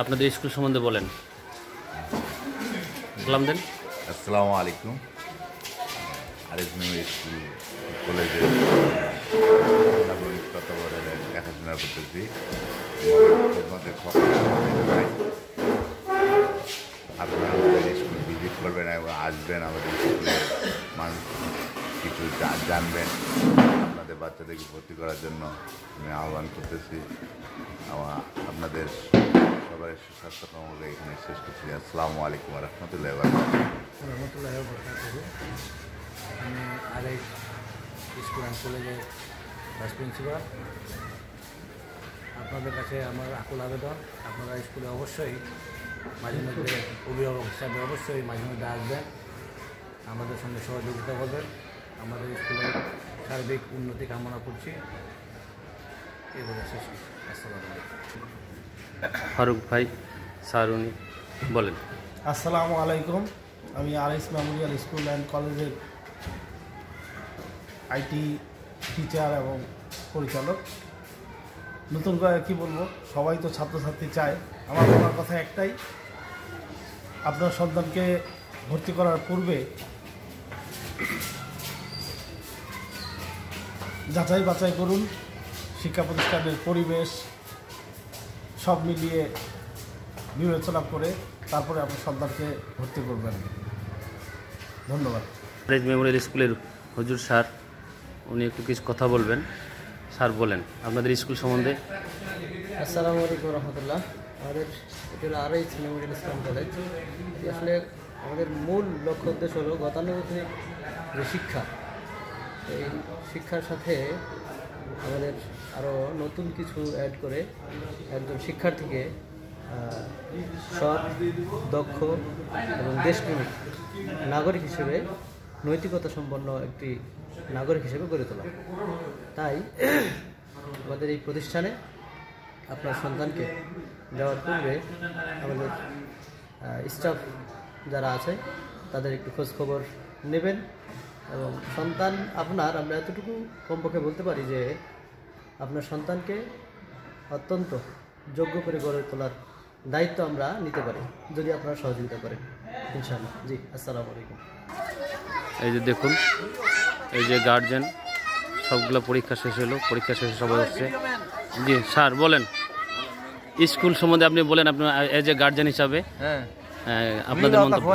আপনাদের স্কুল সম্বন্ধে বলেন। সালাম দেন। আসসালামু আলাইকুম। আরিফ মেমোরিয়াল স্কুল কলেজে কত বড় দেখাশোনা করতেছি। আপনারা আমাদের স্কুল ভিজিট করবেন এবং আসবেন, আমাদের স্কুলে মানুষ কিছু জানবেন। আপনাদের বাচ্চাদেরকে ভর্তি করার জন্য আমি আহ্বান করতেছি। আপনাদের সবাই সুস্বাস্থ্য কামনা করে এখানে শেষ করছি। আসসালামু আলাইকুম রহমতুল্লাহ রহমতুল্লাহ বরকাতুহু। আমি আরিফ স্কুল অ্যান্ড কলেজের ভাইস প্রিন্সিপাল। আপনাদের কাছে আমার আকুল আবেদন, আপনারা স্কুলে অবশ্যই মাঝে মধ্যে অভিভাবক হিসাবে অবশ্যই মাঝে মধ্যে আসবেন, আমাদের সঙ্গে সহযোগিতা করবেন। আমাদের স্কুলের সার্বিক উন্নতি কামনা করছি। এই বলে শেষ করছি। আসসালামু আলাইকুম। ফারুক ভাই স্যার উনি বলেন। আসসালামু আলাইকুম। আমি আরিফ মেমোরিয়াল স্কুল অ্যান্ড কলেজের আইটি টিচার এবং পরিচালক। নতুন করে কী বলবো, সবাই তো ছাত্রছাত্রী চায়। আমার বলার কথা একটাই, আপনার সন্তানকে ভর্তি করার পূর্বে যাচাই বাছাই করুন, শিক্ষা প্রতিষ্ঠানের পরিবেশ সব মিলিয়ে বিবেচনা করে তারপরে আপনার সন্তানকে ভর্তি করবেন। ধন্যবাদ। আরিফ মেমোরিয়াল স্কুলের হুজুর স্যার উনি একটু কিছু কথা বলবেন। স্যার বলেন আপনাদের স্কুল সম্বন্ধে। আসসালামু আলাইকুম রহমতুল্লাহ। আমাদের এটা হলো আরিফ মেমোরিয়াল স্কুল কলেজ। আসলে আমাদের মূল লক্ষ্য উদ্দেশ্য হলো গতানুগতিক যে শিক্ষা, এই শিক্ষার সাথে আমাদের আরও নতুন কিছু অ্যাড করে একজন শিক্ষার্থীকে সৎ, দক্ষ এবং দেশপ্রেমিক নাগরিক হিসেবে নৈতিকতা সম্পন্ন একটি নাগরিক হিসেবে গড়ে তোলা। তাই আমাদের এই প্রতিষ্ঠানে আপনার সন্তানকে দেওয়ার পূর্বে আমাদের স্টাফ যারা আছে তাদের একটু খোঁজখবর নেবেন এবং সন্তান আপনার, আমরা এতটুকু কমপক্ষে বলতে পারি যে আপনার সন্তানকে অত্যন্ত যোগ্য করে গড়ে তোলার দায়িত্ব আমরা নিতে পারি যদি আপনারা সহযোগিতা করেন, ইনশাআল্লাহ। জি, আসসালামু আলাইকুম। এই যে দেখুন, এই যে গার্জেন সবগুলো পরীক্ষা শেষ হলো, পরীক্ষা শেষে সবাই হচ্ছে। জি স্যার বলেন, স্কুল সম্বন্ধে আপনি বলেন আপনার এজ এ গার্জেন হিসাবে আপনাদের মন্তব্য।